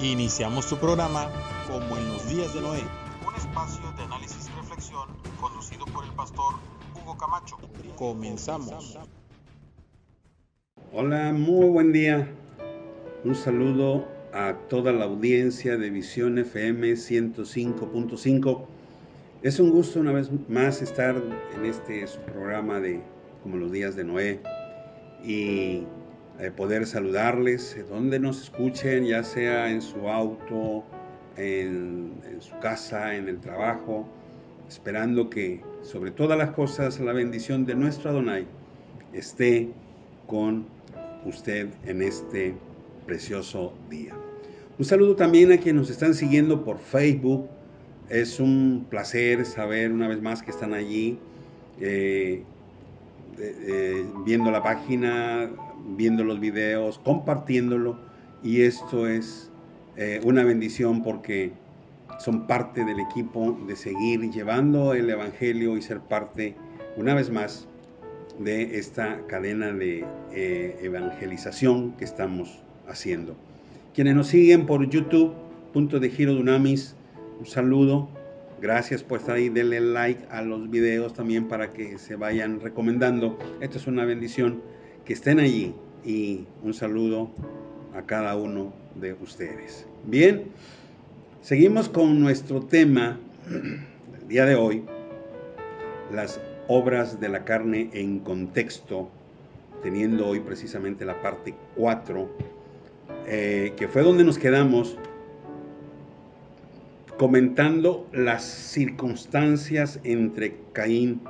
Iniciamos tu programa como en los días de Noé, un espacio de análisis y reflexión conducido por el pastor Hugo Camacho. Comenzamos. Hola, muy buen día. Un saludo a toda la audiencia de Visión FM 105.5. Es un gusto una vez más estar en su programa de como los días de Noé y poder saludarles donde nos escuchen, ya sea en su auto, en su casa, en el trabajo, esperando que sobre todas las cosas la bendición de nuestro Adonai esté con usted en este precioso día. Un saludo también a quienes nos están siguiendo por Facebook. Es un placer saber una vez más que están allí viendo la página, viendo los videos, compartiéndolo, y esto es una bendición porque son parte del equipo de seguir llevando el Evangelio y ser parte una vez más de esta cadena de evangelización que estamos haciendo. Quienes nos siguen por YouTube, Punto de Giro Dunamis, un saludo. Gracias por estar ahí. Denle like a los videos también para que se vayan recomendando. Esto es una bendición que estén allí, y un saludo a cada uno de ustedes. Bien, seguimos con nuestro tema del día de hoy, las obras de la carne en contexto, teniendo hoy precisamente la parte 4, que fue donde nos quedamos comentando las circunstancias entre Caín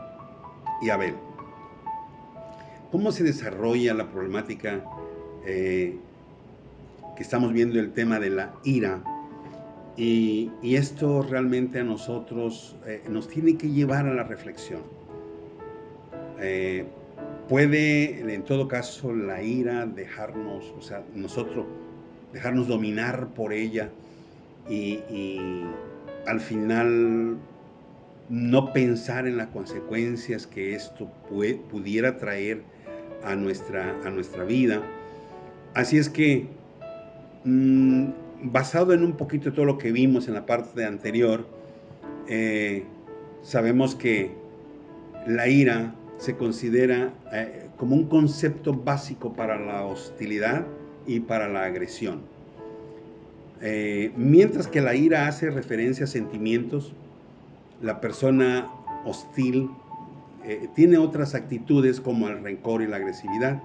y Abel. ¿Cómo se desarrolla la problemática que estamos viendo, el tema de la ira? Y esto realmente a nosotros nos tiene que llevar a la reflexión. Puede, en todo caso, la ira dejarnos, o sea, nosotros dejarnos dominar por ella y al final no pensar en las consecuencias que esto pudiera traer a nuestra vida. Así es que, basado en un poquito de todo lo que vimos en la parte anterior, sabemos que la ira se considera como un concepto básico para la hostilidad y para la agresión. Mientras que la ira hace referencia a sentimientos, la persona hostil tiene otras actitudes como el rencor y la agresividad.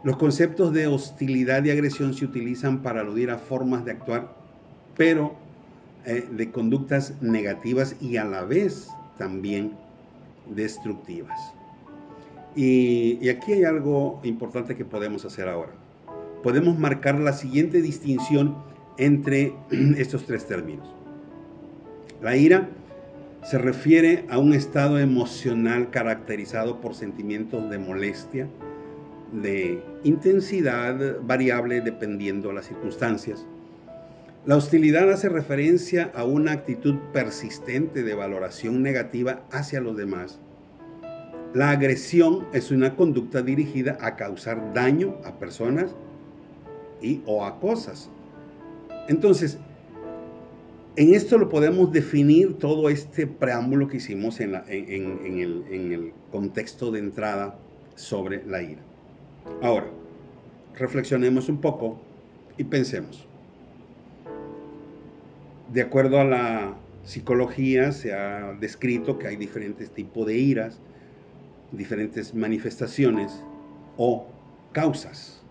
Los conceptos de hostilidad y agresión se utilizan para aludir a formas de actuar, pero de conductas negativas y a la vez también destructivas. Y aquí hay algo importante que podemos hacer ahora. Podemos marcar la siguiente distinción entre estos tres términos. La ira se refiere a un estado emocional caracterizado por sentimientos de molestia, de intensidad variable dependiendo de las circunstancias. La hostilidad hace referencia a una actitud persistente de valoración negativa hacia los demás. La agresión es una conducta dirigida a causar daño a personas o a cosas. Entonces, en esto lo podemos definir todo este preámbulo que hicimos en el contexto de entrada sobre la ira. Ahora, reflexionemos un poco y pensemos. De acuerdo a la psicología, se ha descrito que hay diferentes tipos de iras, diferentes manifestaciones o causas.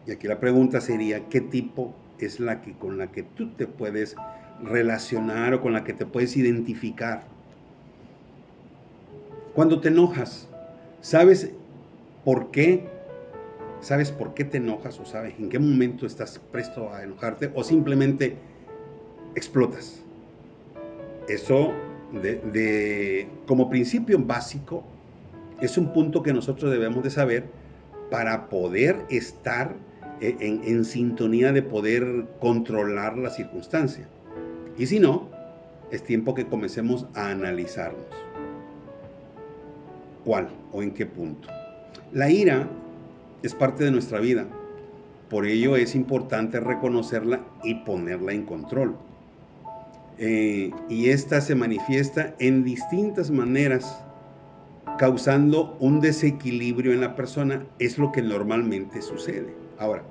Y aquí la pregunta sería, ¿qué tipo es la que con la que tú te puedes relacionar o con la que te puedes identificar? Cuando te enojas, ¿sabes por qué? ¿Sabes por qué te enojas o sabes en qué momento estás presto a enojarte o simplemente explotas? Eso como principio básico es un punto que nosotros debemos de saber para poder estar en sintonía de poder controlar la circunstancia. Y si no, es tiempo que comencemos a analizarnos. ¿Cuál o en qué punto? La ira es parte de nuestra vida. Por ello es importante reconocerla y ponerla en control. Y esta se manifiesta en distintas maneras, causando un desequilibrio en la persona. Es lo que normalmente sucede. Ahora,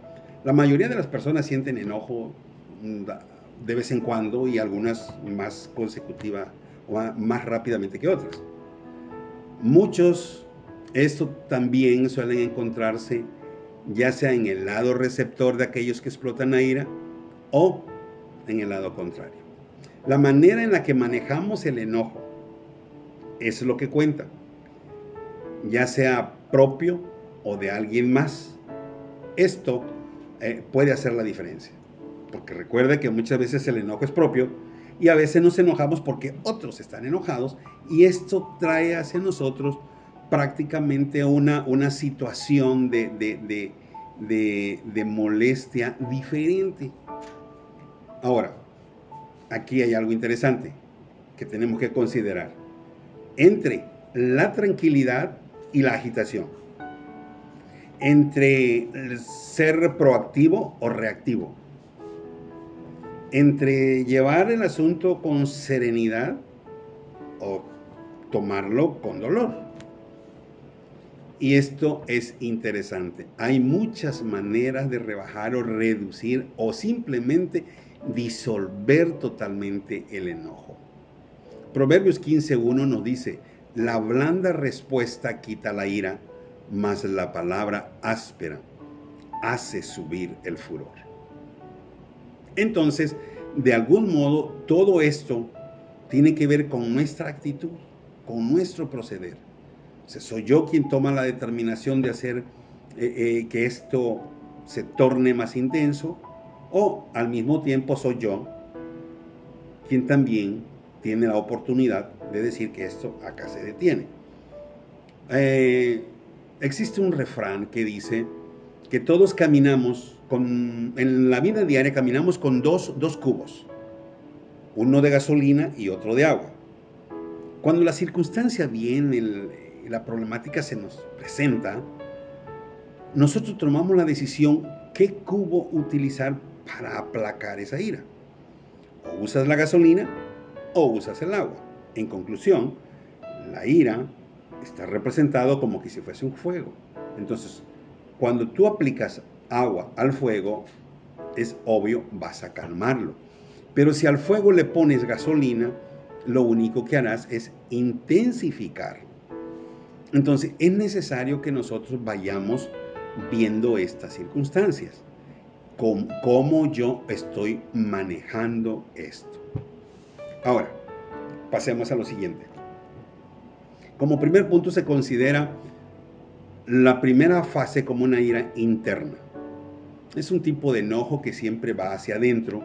la mayoría de las personas sienten enojo de vez en cuando, y algunas más consecutiva o más rápidamente que otras. Muchos, esto también suelen encontrarse ya sea en el lado receptor de aquellos que explotan la ira o en el lado contrario. La manera en la que manejamos el enojo es lo que cuenta, ya sea propio o de alguien más. Esto puede hacer la diferencia, porque recuerda que muchas veces el enojo es propio y a veces nos enojamos porque otros están enojados, y esto trae hacia nosotros prácticamente una situación de molestia diferente. Ahora, aquí hay algo interesante que tenemos que considerar. Entre la tranquilidad y la agitación, entre ser proactivo o reactivo, entre llevar el asunto con serenidad o tomarlo con dolor. Y esto es interesante. Hay muchas maneras de rebajar o reducir o simplemente disolver totalmente el enojo. Proverbios 15:1 nos dice: la blanda respuesta quita la ira, mas la palabra áspera hace subir el furor. Entonces, de algún modo, todo esto tiene que ver con nuestra actitud, con nuestro proceder. O sea, soy yo quien toma la determinación de hacer que esto se torne más intenso, o al mismo tiempo soy yo quien también tiene la oportunidad de decir que esto acá se detiene. Existe un refrán que dice que todos caminamos en la vida diaria caminamos con dos cubos, uno de gasolina y otro de agua. Cuando la circunstancia viene, la problemática se nos presenta, nosotros tomamos la decisión qué cubo utilizar para aplacar esa ira. O usas la gasolina o usas el agua. En conclusión, la ira está representado como que si fuese un fuego. Entonces, cuando tú aplicas agua al fuego, es obvio, vas a calmarlo. Pero si al fuego le pones gasolina, lo único que harás es intensificar. Entonces, es necesario que nosotros vayamos viendo estas circunstancias, cómo yo estoy manejando esto. Ahora, pasemos a lo siguiente. Como primer punto se considera la primera fase como una ira interna. Es un tipo de enojo que siempre va hacia adentro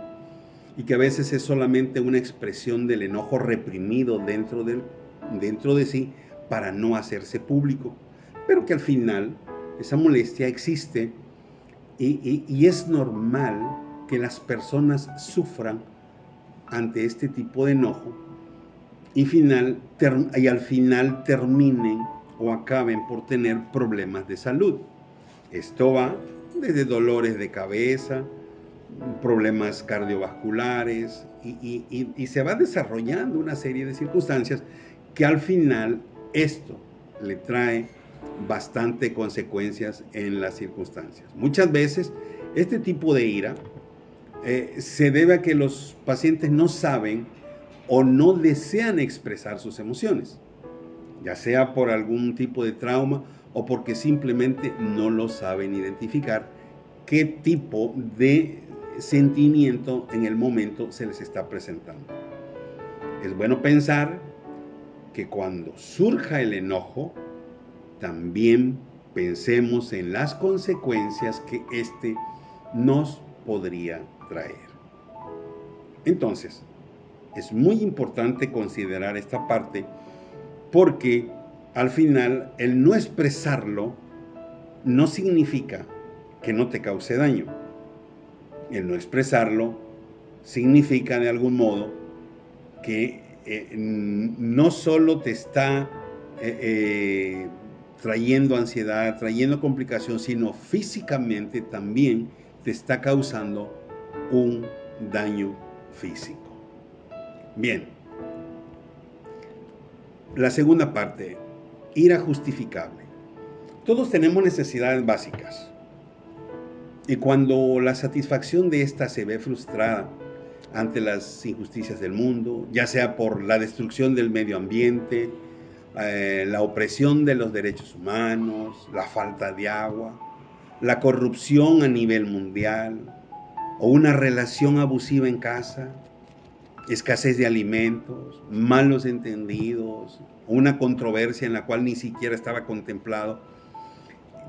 y que a veces es solamente una expresión del enojo reprimido dentro de sí para no hacerse público, pero que al final esa molestia existe y es normal que las personas sufran ante este tipo de enojo y al final terminen o acaben por tener problemas de salud. Esto va desde dolores de cabeza, problemas cardiovasculares y se va desarrollando una serie de circunstancias que al final esto le trae bastante consecuencias en las circunstancias. Muchas veces este tipo de ira se debe a que los pacientes no saben o no desean expresar sus emociones, ya sea por algún tipo de trauma o porque simplemente no lo saben identificar qué tipo de sentimiento en el momento se les está presentando. Es bueno pensar que cuando surja el enojo, también pensemos en las consecuencias que este nos podría traer. Entonces, es muy importante considerar esta parte porque al final el no expresarlo no significa que no te cause daño. El no expresarlo significa de algún modo que no solo te está trayendo ansiedad, trayendo complicación, sino físicamente también te está causando un daño físico. Bien, la segunda parte, ira justificable. Todos tenemos necesidades básicas y cuando la satisfacción de esta se ve frustrada ante las injusticias del mundo, ya sea por la destrucción del medio ambiente, la opresión de los derechos humanos, la falta de agua, la corrupción a nivel mundial, o una relación abusiva en casa, escasez de alimentos, malos entendidos, una controversia en la cual ni siquiera estaba contemplado.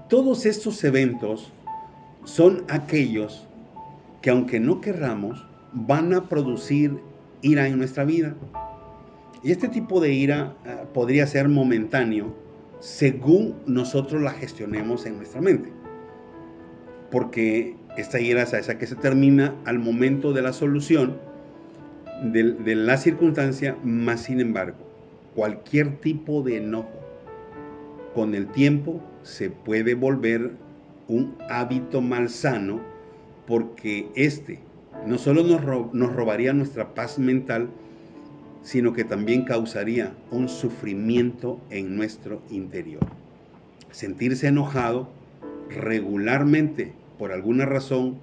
Todos estos eventos son aquellos que, aunque no querramos, van a producir ira en nuestra vida. Y este tipo de ira podría ser momentáneo según nosotros la gestionemos en nuestra mente. Porque esta ira es esa que se termina al momento de la solución de la circunstancia, más sin embargo, cualquier tipo de enojo con el tiempo se puede volver un hábito malsano, porque este no solo nos robaría nuestra paz mental, sino que también causaría un sufrimiento en nuestro interior. Sentirse enojado regularmente por alguna razón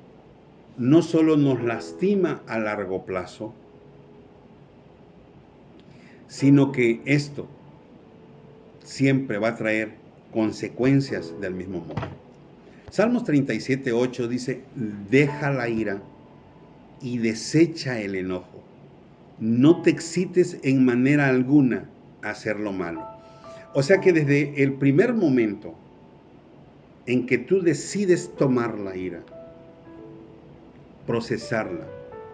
no solo nos lastima a largo plazo, sino que esto siempre va a traer consecuencias del mismo modo. Salmos 37:8 dice: deja la ira y desecha el enojo. No te excites en manera alguna a hacer lo malo. O sea que desde el primer momento en que tú decides tomar la ira, procesarla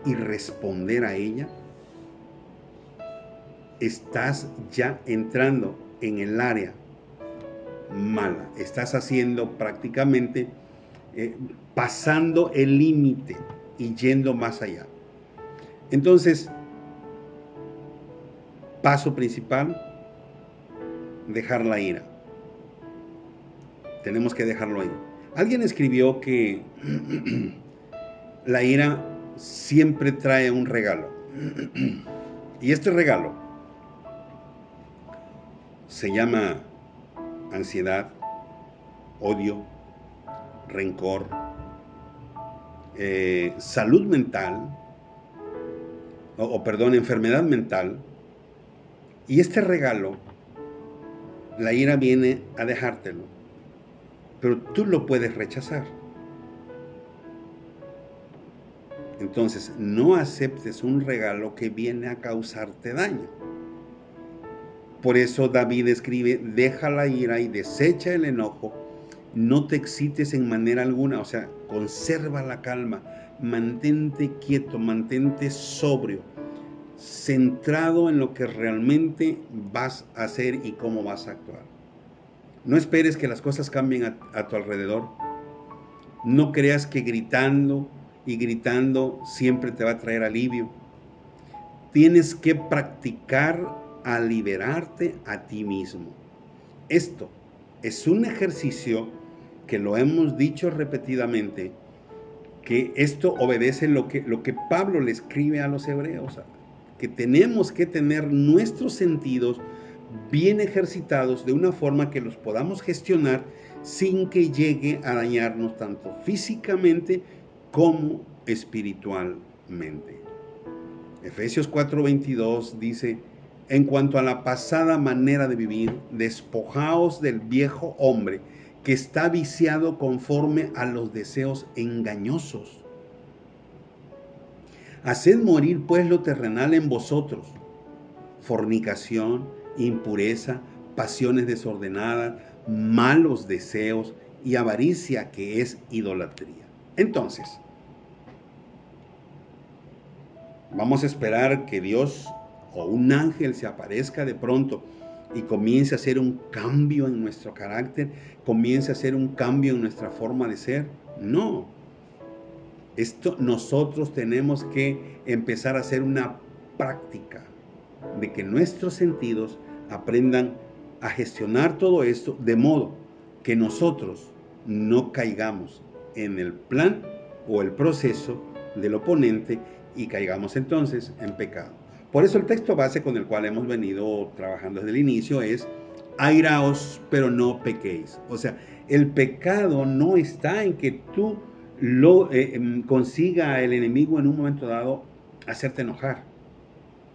y responder a ella, estás ya entrando en el área mala. Estás haciendo prácticamente, pasando el límite y yendo más allá. Entonces, paso principal, dejar la ira. Tenemos que dejarlo ahí. Alguien escribió que la ira siempre trae un regalo. Y este regalo se llama ansiedad, odio, rencor, salud mental, enfermedad mental. Y este regalo, la ira viene a dejártelo, pero tú lo puedes rechazar. Entonces, no aceptes un regalo que viene a causarte daño. Por eso David escribe: deja la ira y desecha el enojo, no te excites en manera alguna. O sea, conserva la calma, mantente quieto, mantente sobrio, centrado en lo que realmente vas a hacer y cómo vas a actuar. No esperes que las cosas cambien a tu alrededor. No creas que gritando y gritando siempre te va a traer alivio. Tienes que practicar a liberarte a ti mismo. Esto es un ejercicio que lo hemos dicho repetidamente, que esto obedece lo que Pablo le escribe a los hebreos, que tenemos que tener nuestros sentidos bien ejercitados de una forma que los podamos gestionar sin que llegue a dañarnos tanto físicamente como espiritualmente. Efesios 4:22 dice: en cuanto a la pasada manera de vivir, despojaos del viejo hombre que está viciado conforme a los deseos engañosos. Haced morir pues lo terrenal en vosotros: fornicación, impureza, pasiones desordenadas, malos deseos y avaricia, que es idolatría. Entonces, vamos a esperar que Dios o un ángel se aparezca de pronto y comience a hacer un cambio en nuestro carácter, comience a hacer un cambio en nuestra forma de ser. No. Esto nosotros tenemos que empezar a hacer una práctica de que nuestros sentidos aprendan a gestionar todo esto de modo que nosotros no caigamos en el plan o el proceso del oponente y caigamos entonces en pecado. Por eso el texto base con el cual hemos venido trabajando desde el inicio es: airaos, pero no pequéis. O sea, el pecado no está en que tú consiga el enemigo en un momento dado hacerte enojar.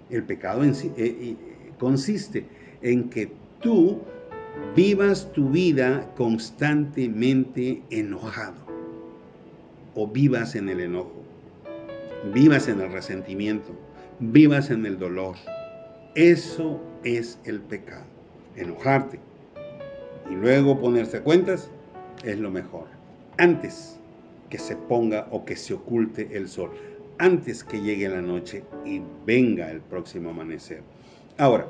El pecado en sí, consiste en que tú vivas tu vida constantemente enojado, o vivas en el enojo, vivas en el resentimiento, vivas en el dolor. Eso es el pecado. Enojarte y luego ponerse a cuentas es lo mejor. Antes que se ponga o que se oculte el sol, antes que llegue la noche y venga el próximo amanecer. Ahora,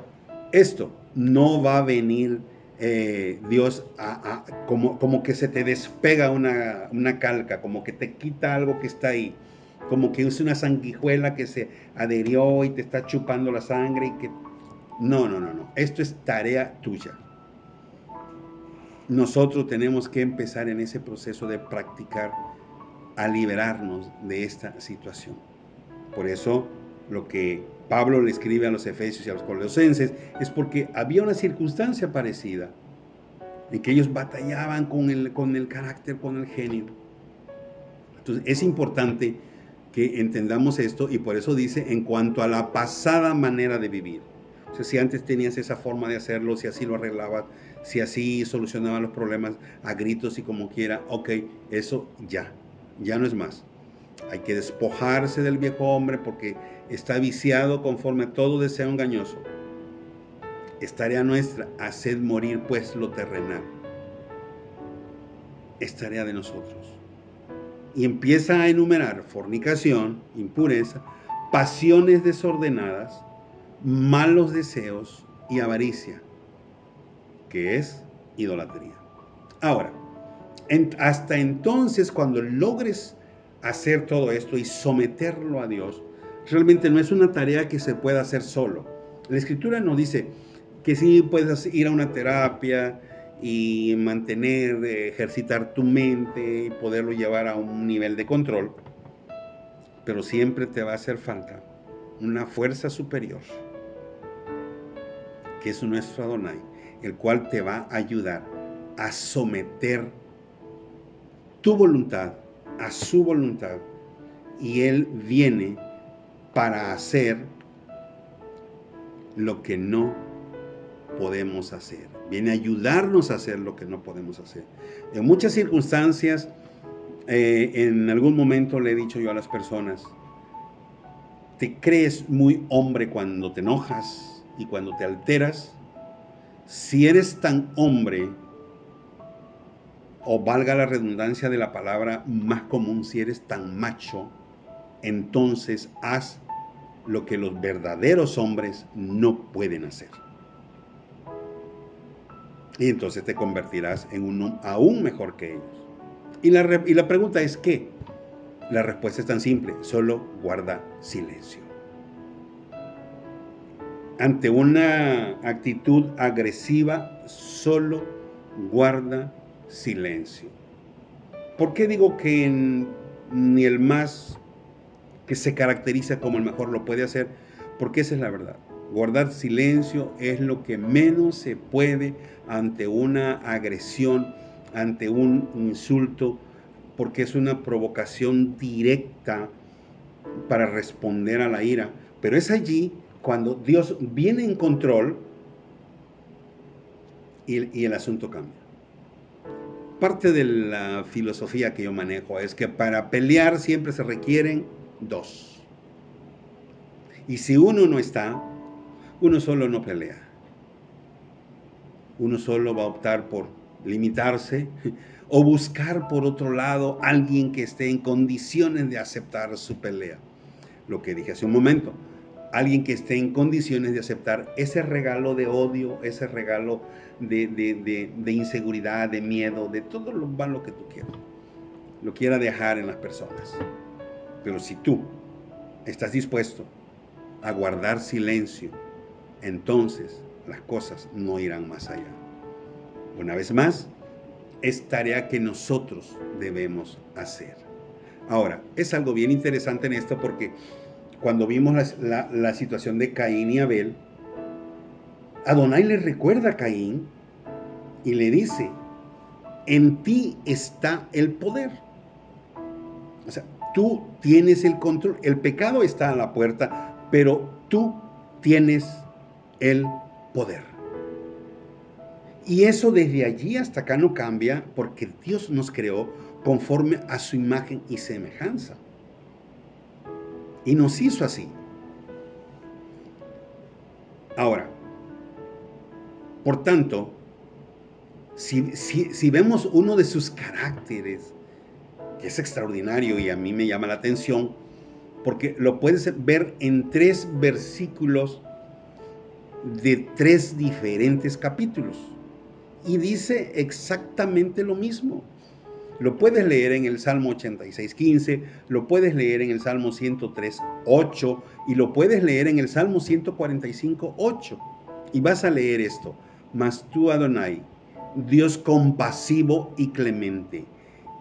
esto no va a venir Dios como que se te despega una calca, como que te quita algo que está ahí, como que es una sanguijuela que se adherió y te está chupando la sangre y que... No. Esto es tarea tuya. Nosotros tenemos que empezar en ese proceso de practicar a liberarnos de esta situación. Por eso lo que Pablo le escribe a los Efesios y a los Colosenses es porque había una circunstancia parecida en que ellos batallaban con el carácter, con el genio. Entonces es importante que entendamos esto, y por eso dice: en cuanto a la pasada manera de vivir. O sea, si antes tenías esa forma de hacerlo, si así lo arreglabas, si así solucionaban los problemas a gritos y como quiera, ok, eso ya no es más. Hay que despojarse del viejo hombre porque está viciado conforme a todo deseo engañoso. Es tarea nuestra: haced morir pues lo terrenal. Es tarea de nosotros. Y empieza a enumerar fornicación, impureza, pasiones desordenadas, malos deseos y avaricia, que es idolatría. Ahora, hasta entonces, cuando logres hacer todo esto y someterlo a Dios, realmente no es una tarea que se pueda hacer solo. La Escritura nos dice que sí puedes ir a una terapia y mantener, ejercitar tu mente y poderlo llevar a un nivel de control, pero siempre te va a hacer falta una fuerza superior, que es nuestro Adonai, el cual te va a ayudar a someter tu voluntad a su voluntad, y Él viene para hacer lo que no podemos hacer. Viene a ayudarnos a hacer lo que no podemos hacer. En muchas circunstancias, en algún momento le he dicho yo a las personas: te crees muy hombre cuando te enojas y cuando te alteras. Si eres tan hombre, o valga la redundancia de la palabra más común, si eres tan macho, entonces haz lo que los verdaderos hombres no pueden hacer. Y entonces te convertirás en uno aún mejor que ellos. Y la pregunta es ¿qué? La respuesta es tan simple: solo guarda silencio. Ante una actitud agresiva, solo guarda silencio. ¿Por qué digo que ni el más que se caracteriza como el mejor lo puede hacer? Porque esa es la verdad. Guardar silencio es lo que menos se puede ante una agresión, ante un insulto, porque es una provocación directa para responder a la ira. Pero es allí cuando Dios viene en control y el asunto cambia. Parte de la filosofía que yo manejo es que para pelear siempre se requieren dos. Y si uno no está, uno solo no pelea. Uno solo va a optar por limitarse o buscar por otro lado alguien que esté en condiciones de aceptar su pelea. Lo que dije hace un momento, alguien que esté en condiciones de aceptar ese regalo de odio, ese regalo de inseguridad, de miedo, de todo lo malo que tú quieras, lo quiera dejar en las personas. Pero si tú estás dispuesto a guardar silencio, entonces las cosas no irán más allá. Una vez más, es tarea que nosotros debemos hacer. Ahora, es algo bien interesante en esto porque cuando vimos la situación de Caín y Abel, Adonai le recuerda a Caín y le dice, en ti está el poder. O sea, tú tienes el control. El pecado está a la puerta, pero tú tienes el poder. Y eso desde allí hasta acá no cambia porque Dios nos creó conforme a su imagen y semejanza. Y nos hizo así. Ahora, por tanto, si vemos uno de sus caracteres, que es extraordinario y a mí me llama la atención, porque lo puedes ver en 3 versículos de 3 diferentes capítulos. Y dice exactamente lo mismo. Lo puedes leer en el Salmo 86:15, lo puedes leer en el Salmo 103:8 y lo puedes leer en el Salmo 145:8. Y vas a leer esto: mas tú, Adonai, Dios compasivo y clemente,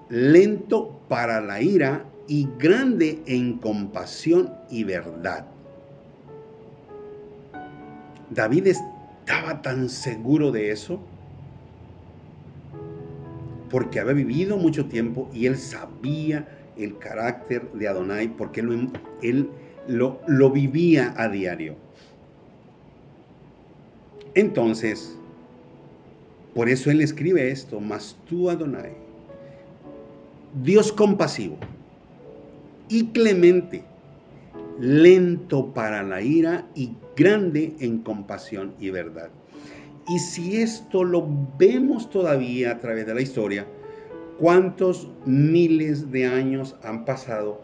lento para la ira y grande en compasión y verdad. David estaba tan seguro de eso porque había vivido mucho tiempo y él sabía el carácter de Adonai porque él lo vivía a diario. Entonces, por eso él escribe esto: mas tú, Adonai, Dios compasivo y clemente, lento para la ira y grande en compasión y verdad. Y si esto lo vemos todavía a través de la historia, cuántos miles de años han pasado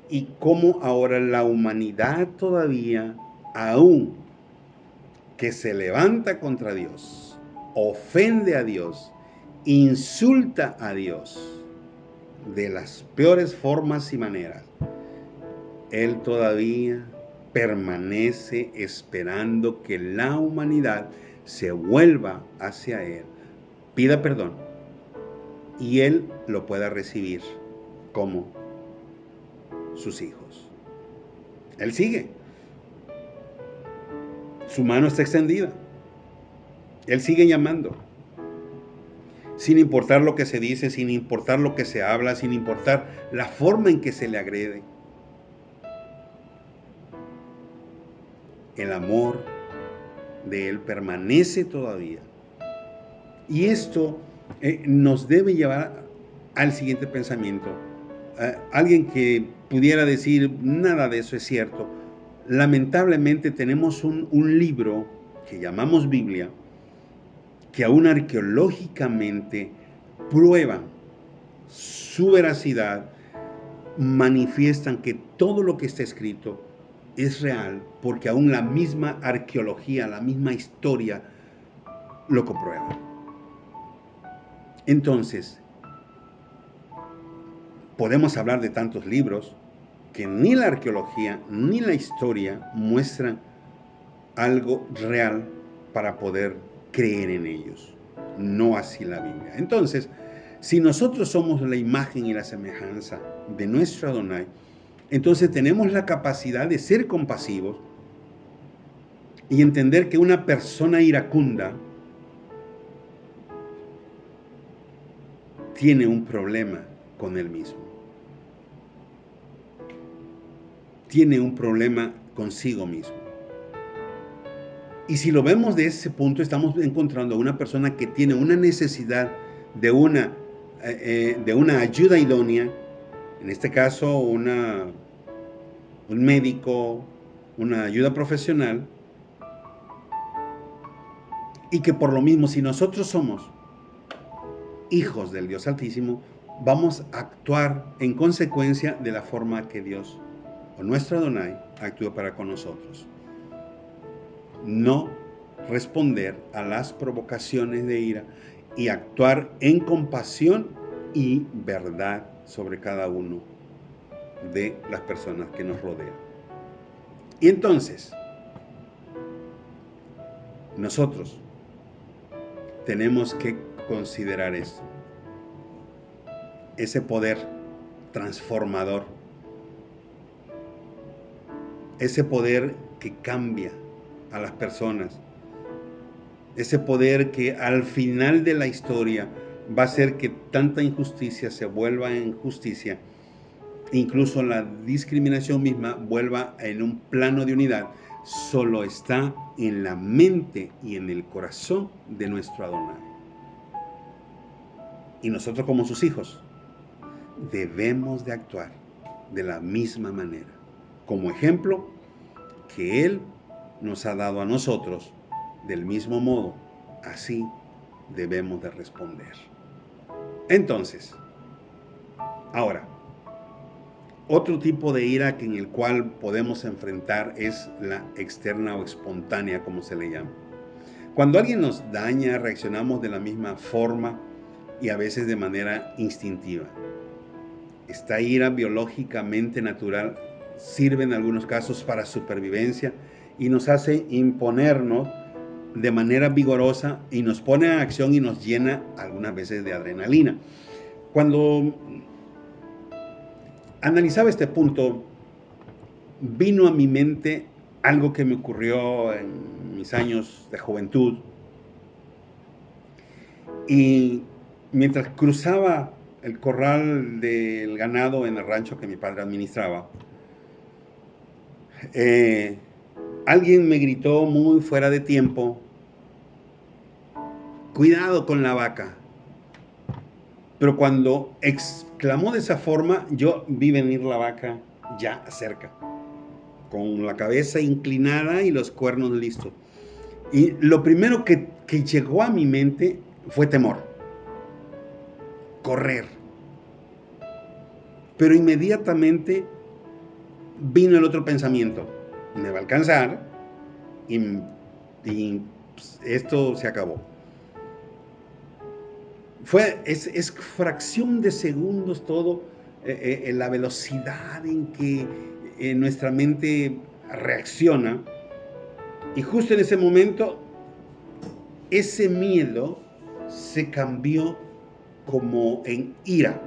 y cómo ahora la humanidad todavía, aún que se levanta contra Dios, ofende a Dios, insulta a Dios de las peores formas y maneras, Él todavía permanece esperando que la humanidad se vuelva hacia Él, pida perdón y Él lo pueda recibir como sus hijos. Él sigue. Su mano está extendida. Él sigue llamando. Sin importar lo que se dice, sin importar lo que se habla, sin importar la forma en que se le agrede. El amor de Él permanece todavía. Y esto nos debe llevar al siguiente pensamiento. Alguien que pudiera decir, nada de eso es cierto. Lamentablemente tenemos un libro que llamamos Biblia, que aún arqueológicamente prueban su veracidad, manifiestan que todo lo que está escrito es real, porque aún la misma arqueología, la misma historia lo comprueba. Entonces, podemos hablar de tantos libros que ni la arqueología ni la historia muestran algo real para poder creer en ellos. No así la Biblia. Entonces, si nosotros somos la imagen y la semejanza de nuestro Adonai, entonces tenemos la capacidad de ser compasivos y entender que una persona iracunda tiene un problema con él mismo. Tiene un problema consigo mismo. Y si lo vemos de ese punto, estamos encontrando a una persona que tiene una necesidad de una ayuda idónea, en este caso un médico, una ayuda profesional, y que por lo mismo, si nosotros somos hijos del Dios Altísimo, vamos a actuar en consecuencia de la forma que Dios o nuestro Adonai actúa para con nosotros. No responder a las provocaciones de ira y actuar en compasión y verdad sobre cada uno de las personas que nos rodean. Y entonces, Nosotros tenemos que considerar esto, ese poder transformador, ese poder que cambia a las personas, ese poder que al final de la historia va a hacer que tanta injusticia se vuelva en justicia, incluso la discriminación misma vuelva en un plano de unidad. Solo está en la mente y en el corazón de nuestro Adonai. Y nosotros, como sus hijos, debemos de actuar de la misma manera, como ejemplo que Él nos ha dado a nosotros. Del mismo modo, así debemos de responder. Entonces, ahora, otro tipo de ira en el cual podemos enfrentar es la externa o espontánea, como se le llama. Cuando alguien nos daña, reaccionamos de la misma forma y a veces de manera instintiva. Esta ira biológicamente natural sirve en algunos casos para supervivencia y nos hace imponernos de manera vigorosa y nos pone en acción y nos llena algunas veces de adrenalina. Cuando analizaba este punto, vino a mi mente algo que me ocurrió en mis años de juventud. Y mientras cruzaba el corral del ganado en el rancho que mi padre administraba, alguien me gritó muy fuera de tiempo: cuidado con la vaca. Pero cuando exclamó de esa forma, yo vi venir la vaca ya cerca, con la cabeza inclinada y los cuernos listos. Y lo primero que llegó a mi mente fue temor, correr. Pero inmediatamente vino el otro pensamiento: me va a alcanzar y pues, esto se acabó. Es fracción de segundos todo, la velocidad en que nuestra mente reacciona, y justo en ese momento ese miedo se cambió como en ira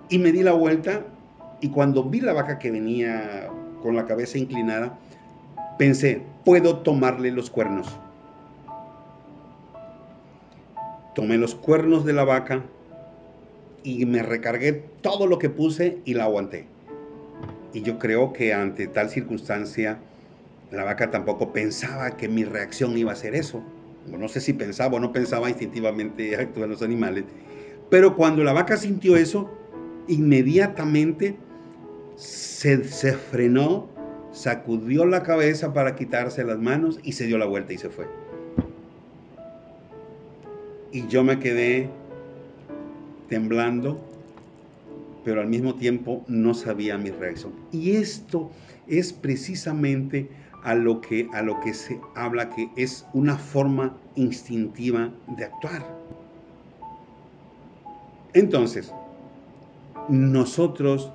y me di la vuelta, y cuando vi la vaca que venía con la cabeza inclinada, pensé: puedo tomarle los cuernos. Tomé los cuernos de la vaca y me recargué todo lo que puse y la aguanté. Y yo creo que ante tal circunstancia, la vaca tampoco pensaba que mi reacción iba a ser eso. No sé si pensaba o no pensaba, instintivamente actúan los animales. Pero cuando la vaca sintió eso, inmediatamente se frenó, sacudió la cabeza para quitarse las manos y se dio la vuelta y se fue. Y yo me quedé temblando, pero al mismo tiempo no sabía mi reacción. Y esto es precisamente a lo que se habla, que es una forma instintiva de actuar. Entonces, nosotros,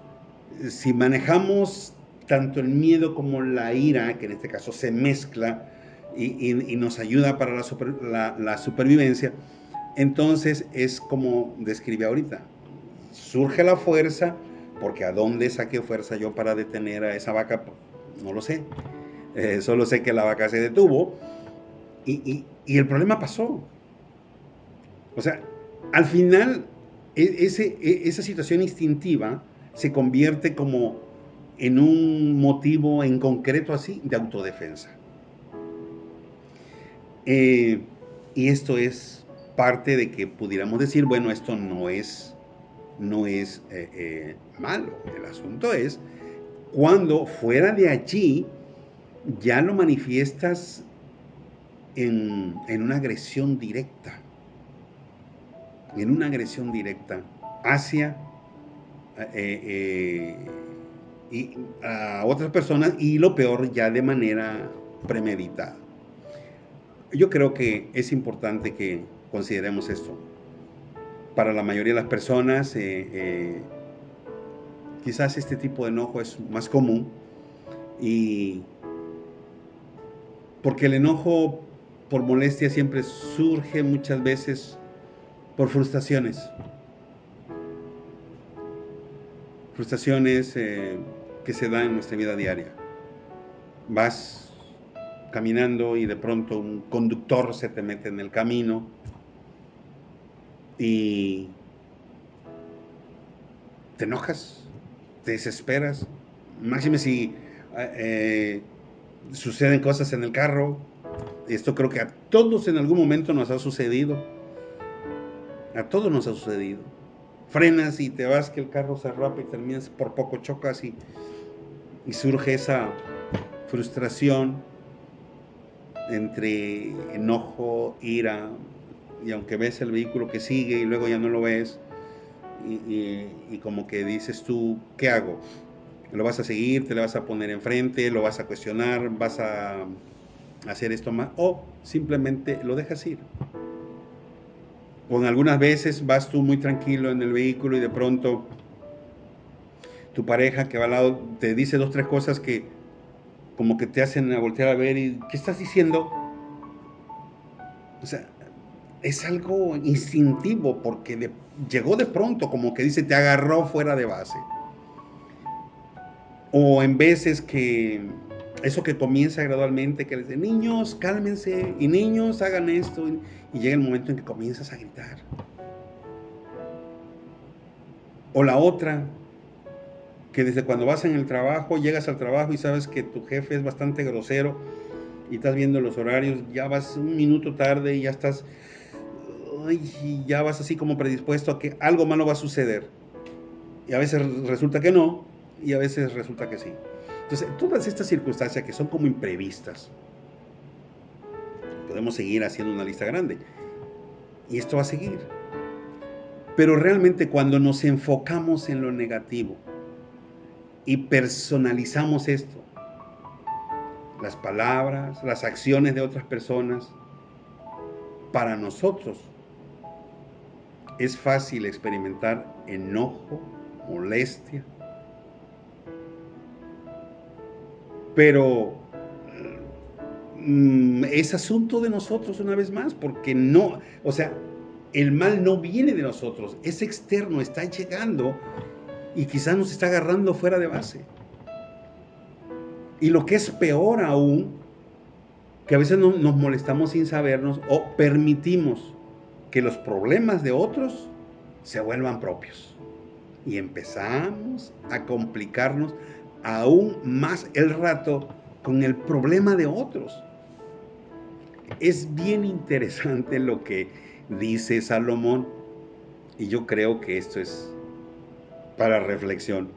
si manejamos tanto el miedo como la ira, que en este caso se mezcla y nos ayuda para la supervivencia, entonces es como describí ahorita: surge la fuerza, porque ¿a dónde saqué fuerza yo para detener a esa vaca? No lo sé. Solo sé que la vaca se detuvo y el problema pasó. O sea, al final, esa situación instintiva se convierte como en un motivo en concreto así de autodefensa. Y esto es parte de que pudiéramos decir: bueno, esto no es malo. El asunto es cuando fuera de allí ya lo manifiestas en una agresión directa, hacia a otras personas, y lo peor, ya de manera premeditada. Yo creo que es importante que consideremos esto. Para la mayoría de las personas, quizás este tipo de enojo es más común, y Porque el enojo por molestia siempre surge muchas veces por frustraciones. Frustraciones que se dan en nuestra vida diaria. Vas caminando y de pronto un conductor se te mete en el camino y te enojas, te desesperas. Máxime si suceden cosas en el carro. Esto creo que a todos en algún momento nos ha sucedido. A todos nos ha sucedido. Frenas y te vas que el carro se arrapa y terminas por poco chocas y surge esa frustración entre enojo, ira, y aunque ves el vehículo que sigue y luego ya no lo ves, y como que dices tú, ¿qué hago? ¿Lo vas a seguir? ¿Te le vas a poner enfrente? ¿Lo vas a cuestionar? ¿Vas a hacer esto más? ¿O simplemente lo dejas ir? O en algunas veces vas tú muy tranquilo en el vehículo y de pronto tu pareja que va al lado te dice 2, 3 cosas que como que te hacen a voltear a ver y ¿qué estás diciendo? O sea, es algo instintivo porque llegó de pronto, como que dice, te agarró fuera de base. O en veces que eso que comienza gradualmente, que les dice, niños, cálmense, y niños, hagan esto, y llega el momento en que comienzas a gritar. O la otra, que desde cuando vas en el trabajo, llegas al trabajo y sabes que tu jefe es bastante grosero, y estás viendo los horarios, ya vas un minuto tarde y ya estás, y ya vas así como predispuesto a que algo malo va a suceder. Y a veces resulta que no, y a veces resulta que sí. Entonces, todas estas circunstancias que son como imprevistas, podemos seguir haciendo una lista grande. Y esto va a seguir. Pero realmente cuando nos enfocamos en lo negativo y personalizamos esto, las palabras, las acciones de otras personas, para nosotros es fácil experimentar enojo, molestia, pero es asunto de nosotros una vez más, porque no, o sea, el mal no viene de nosotros, es externo, está llegando y quizás nos está agarrando fuera de base. Y lo que es peor aún, que a veces nos molestamos sin sabernos o permitimos que los problemas de otros se vuelvan propios. Y empezamos a complicarnos aún más el rato con el problema de otros. Es bien interesante lo que dice Salomón, y yo creo que esto es para reflexión.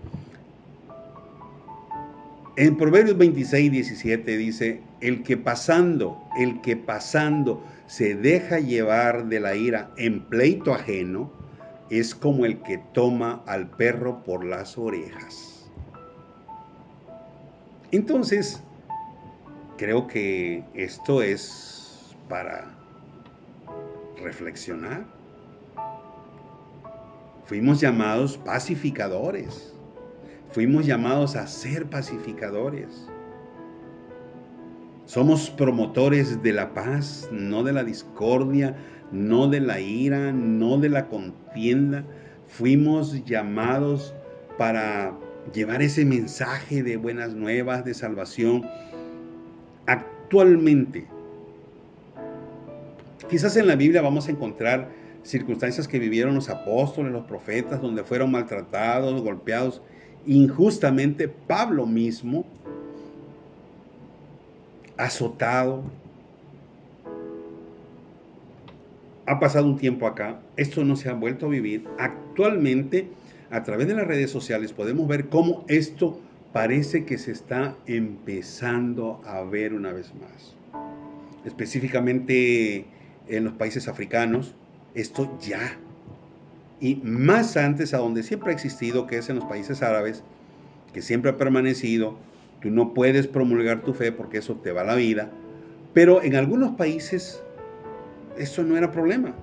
En Proverbios 26, 17 dice, el que pasando se deja llevar de la ira en pleito ajeno, es como el que toma al perro por las orejas. Entonces, creo que esto es para reflexionar. Fuimos llamados pacificadores. Fuimos llamados a ser pacificadores. Somos promotores de la paz, no de la discordia, no de la ira, no de la contienda. Fuimos llamados para llevar ese mensaje de buenas nuevas, de salvación. Actualmente, quizás en la Biblia vamos a encontrar circunstancias que vivieron los apóstoles, los profetas, donde fueron maltratados, golpeados injustamente. Pablo mismo, azotado. Ha pasado un tiempo acá, esto no se ha vuelto a vivir. Actualmente, a través de las redes sociales, podemos ver cómo esto parece que se está empezando a ver una vez más. Específicamente en los países africanos, esto ya. Y más antes, a donde siempre ha existido, que es en los países árabes, que siempre ha permanecido. Tú no puedes promulgar tu fe porque eso te va a la vida. Pero en algunos países eso no era problema.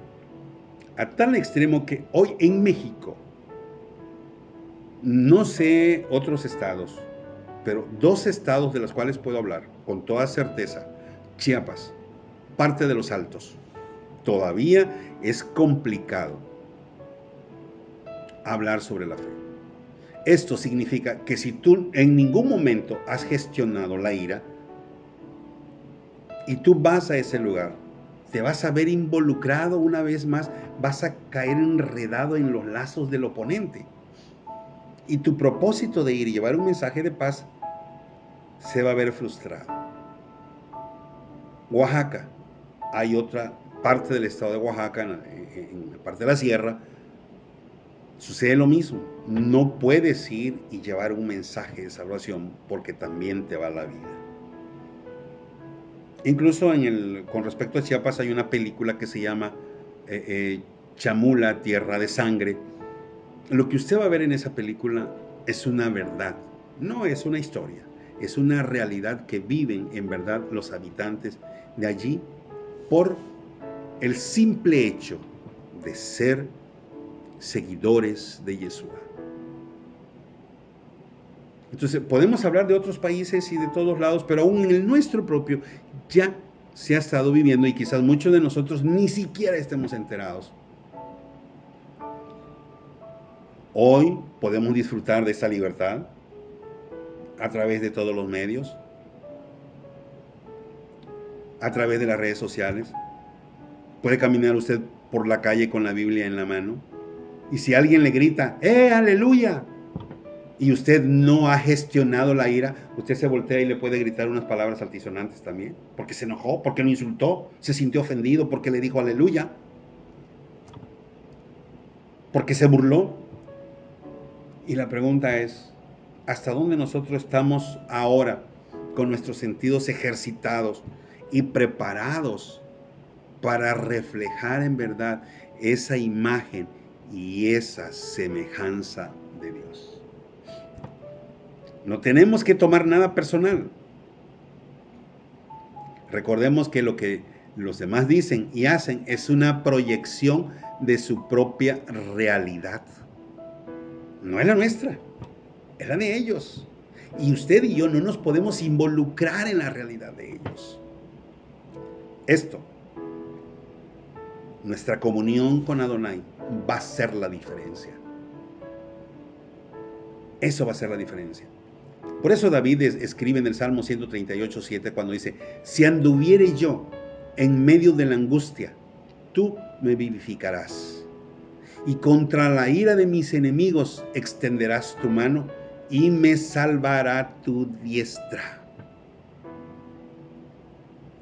A tal extremo que hoy en México, no sé otros estados, pero 2 estados de los cuales puedo hablar con toda certeza, Chiapas, parte de los Altos. Todavía es complicado hablar sobre la fe. Esto significa que si tú en ningún momento has gestionado la ira y tú vas a ese lugar, te vas a ver involucrado una vez más, vas a caer enredado en los lazos del oponente. Y tu propósito de ir y llevar un mensaje de paz se va a ver frustrado. Oaxaca, hay otra parte del estado de Oaxaca, en la parte de la sierra, sucede lo mismo. No puedes ir y llevar un mensaje de salvación porque también te va la vida. Incluso con respecto a Chiapas hay una película que se llama Chamula, Tierra de Sangre. Lo que usted va a ver en esa película es una verdad, no es una historia, es una realidad que viven en verdad los habitantes de allí por el simple hecho de ser seguidores de Yeshua. Entonces, podemos hablar de otros países y de todos lados, pero aún en el nuestro propio ya se ha estado viviendo y quizás muchos de nosotros ni siquiera estemos enterados. Hoy podemos disfrutar de esa libertad a través de todos los medios, a través de las redes sociales. Puede caminar usted por la calle con la Biblia en la mano. Y si alguien le grita, aleluya, y usted no ha gestionado la ira, usted se voltea y le puede gritar unas palabras altisonantes también, porque se enojó, porque lo insultó, se sintió ofendido, porque le dijo aleluya, porque se burló. Y la pregunta es, ¿hasta dónde nosotros estamos ahora con nuestros sentidos ejercitados y preparados para reflejar en verdad esa imagen y esa semejanza de Dios? No tenemos que tomar nada personal. Recordemos que lo que los demás dicen y hacen es una proyección de su propia realidad. No es la nuestra, es la de ellos. Y usted y yo no nos podemos involucrar en la realidad de ellos. Esto, nuestra comunión con Adonai, va a ser la diferencia. Eso va a ser la diferencia. Por eso David escribe en el Salmo 138:7 cuando dice, si anduviere yo en medio de la angustia, tú me vivificarás. Y contra la ira de mis enemigos extenderás tu mano y me salvará tu diestra.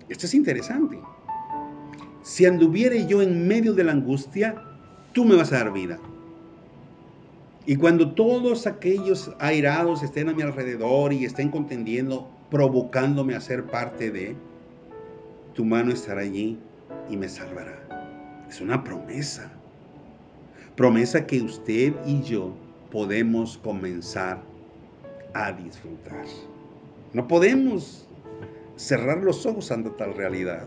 Esto es interesante. Si anduviere yo en medio de la angustia, tú me vas a dar vida. Y cuando todos aquellos airados estén a mi alrededor y estén contendiendo, provocándome a ser parte de, tu mano estará allí y me salvará. Es una promesa. Promesa que usted y yo podemos comenzar a disfrutar. No podemos cerrar los ojos ante tal realidad.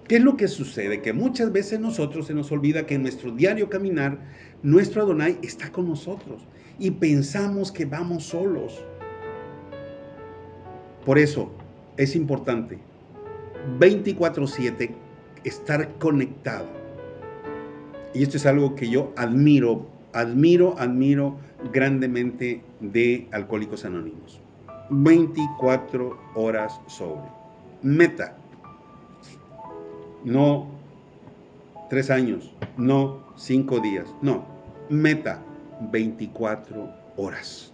¿Qué es lo que sucede? Que muchas veces nosotros se nos olvida que en nuestro diario caminar, nuestro Adonai está con nosotros y pensamos que vamos solos. Por eso es importante 24/7 estar conectado. Y esto es algo que yo admiro grandemente de Alcohólicos Anónimos. 24 horas sobre. Meta. No 3 años, no 5 días, no. Meta 24 horas.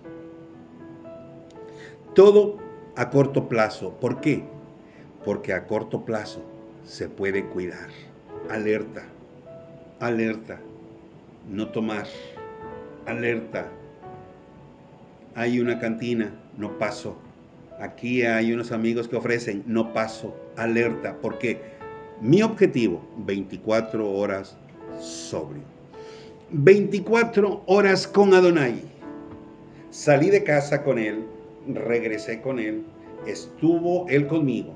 Todo a corto plazo. ¿Por qué? Porque a corto plazo se puede cuidar. Alerta, alerta, no tomar. Alerta, hay una cantina, no paso. Aquí hay unos amigos que ofrecen, no paso. Alerta, porque mi objetivo, 24 horas sobrio. 24 horas con Adonai. Salí de casa con él, regresé con él, estuvo él conmigo.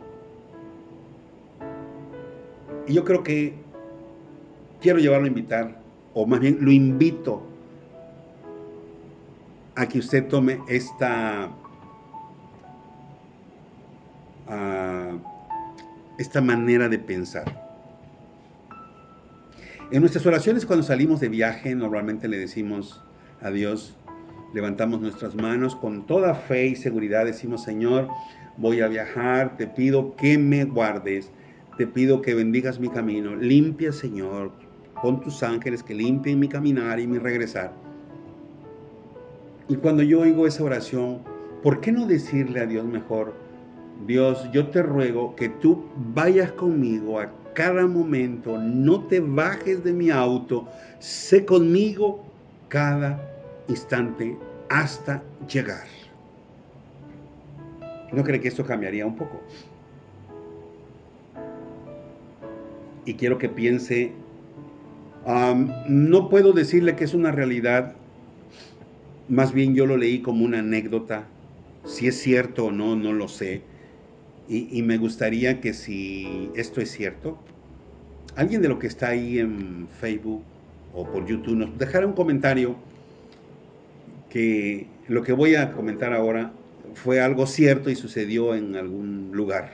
Y yo creo que quiero llevarlo a invitar, o más bien lo invito a que usted tome esta esta manera de pensar. En nuestras oraciones cuando salimos de viaje normalmente le decimos a Dios, levantamos nuestras manos con toda fe y seguridad, decimos, Señor, voy a viajar, te pido que me guardes, te pido que bendigas mi camino, limpia, Señor, con tus ángeles que limpien mi caminar y mi regresar. Y cuando yo oigo esa oración, ¿por qué no decirle a Dios mejor, Dios, yo te ruego que tú vayas conmigo a cada momento, no te bajes de mi auto, sé conmigo cada instante hasta llegar? ¿No cree que esto cambiaría un poco? Y quiero que piense, no puedo decirle que es una realidad, más bien yo lo leí como una anécdota. Si es cierto o no, no lo sé. Y me gustaría que si esto es cierto, alguien de lo que está ahí en Facebook o por YouTube nos dejara un comentario que lo que voy a comentar ahora fue algo cierto y sucedió en algún lugar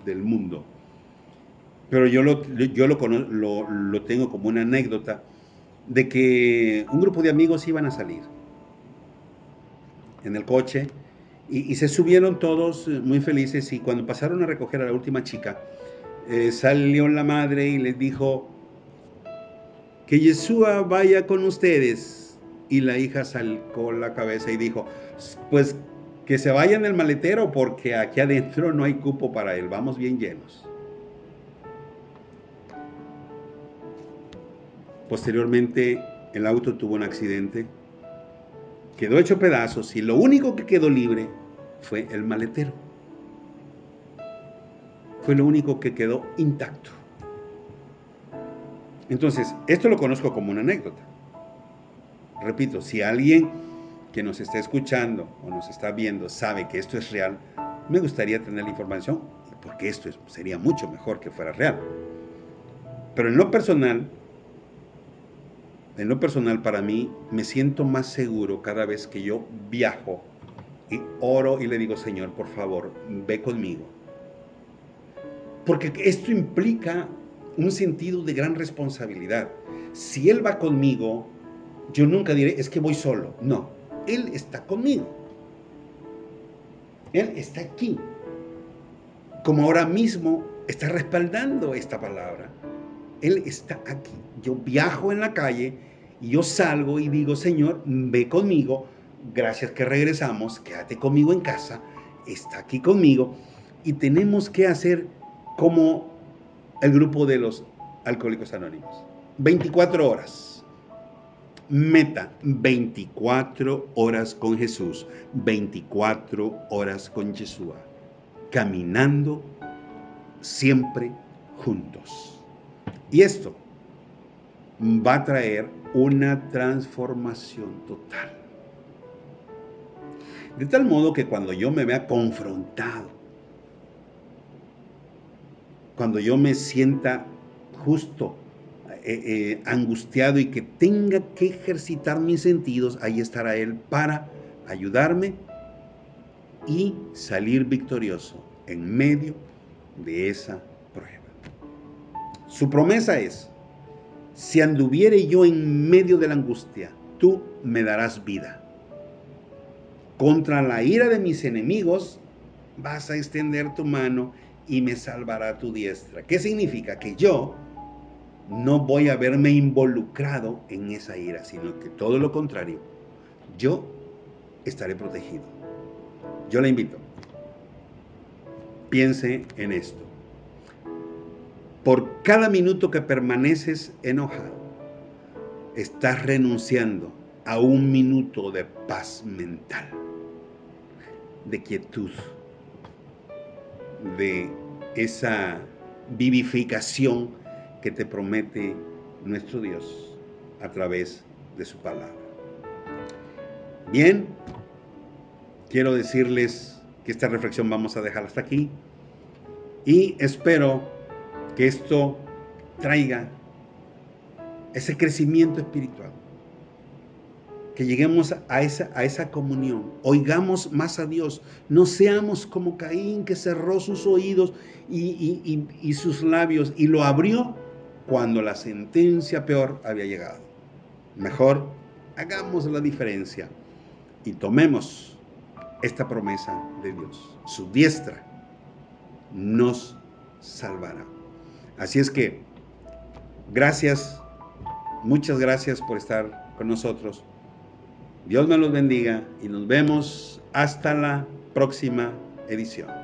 del mundo. Pero yo lo tengo como una anécdota de que un grupo de amigos iban a salir en el coche y se subieron todos muy felices, y cuando pasaron a recoger a la última chica, salió la madre y les dijo que Yeshua vaya con ustedes, y la hija sacó la cabeza y dijo, pues que se vaya en el maletero porque aquí adentro no hay cupo para él, vamos bien llenos. Posteriormente el auto tuvo un accidente, quedó hecho pedazos y lo único que quedó libre fue el maletero. Fue lo único que quedó intacto. Entonces, esto lo conozco como una anécdota. Repito, si alguien que nos está escuchando o nos está viendo sabe que esto es real, me gustaría tener la información, porque esto sería mucho mejor que fuera real. Pero en lo personal para mí, me siento más seguro cada vez que yo viajo y oro y le digo, Señor, por favor, ve conmigo. Porque esto implica un sentido de gran responsabilidad. Si Él va conmigo, yo nunca diré, es que voy solo. No, Él está conmigo. Él está aquí. Como ahora mismo está respaldando esta palabra. Él está aquí. Yo viajo en la calle y yo salgo y digo, Señor, ve conmigo. Gracias que regresamos. Quédate conmigo en casa. Está aquí conmigo. Y tenemos que hacer como el grupo de los Alcohólicos Anónimos. 24 horas. Meta, 24 horas con Jesús. 24 horas con Yeshua. Caminando siempre juntos. Y esto va a traer una transformación total. De tal modo que cuando yo me vea confrontado, cuando yo me sienta justo, angustiado y que tenga que ejercitar mis sentidos, ahí estará Él para ayudarme y salir victorioso en medio de esa prueba. Su promesa es, si anduviere yo en medio de la angustia, tú me darás vida. Contra la ira de mis enemigos vas a extender tu mano y me salvará tu diestra. ¿Qué significa? Que yo no voy a verme involucrado en esa ira, sino que todo lo contrario, yo estaré protegido. Yo le invito, piense en esto. Por cada minuto que permaneces enojado, estás renunciando a un minuto de paz mental, de quietud, de esa vivificación que te promete nuestro Dios a través de su palabra. Bien, quiero decirles que esta reflexión vamos a dejar hasta aquí y espero que esto traiga ese crecimiento espiritual. que lleguemos a esa comunión, oigamos más a Dios, no seamos como Caín, que cerró sus oídos y sus labios y lo abrió cuando la sentencia peor había llegado. Mejor hagamos la diferencia y tomemos esta promesa de Dios. Su diestra nos salvará. Así es que, gracias, muchas gracias por estar con nosotros. Dios me los bendiga y nos vemos hasta la próxima edición.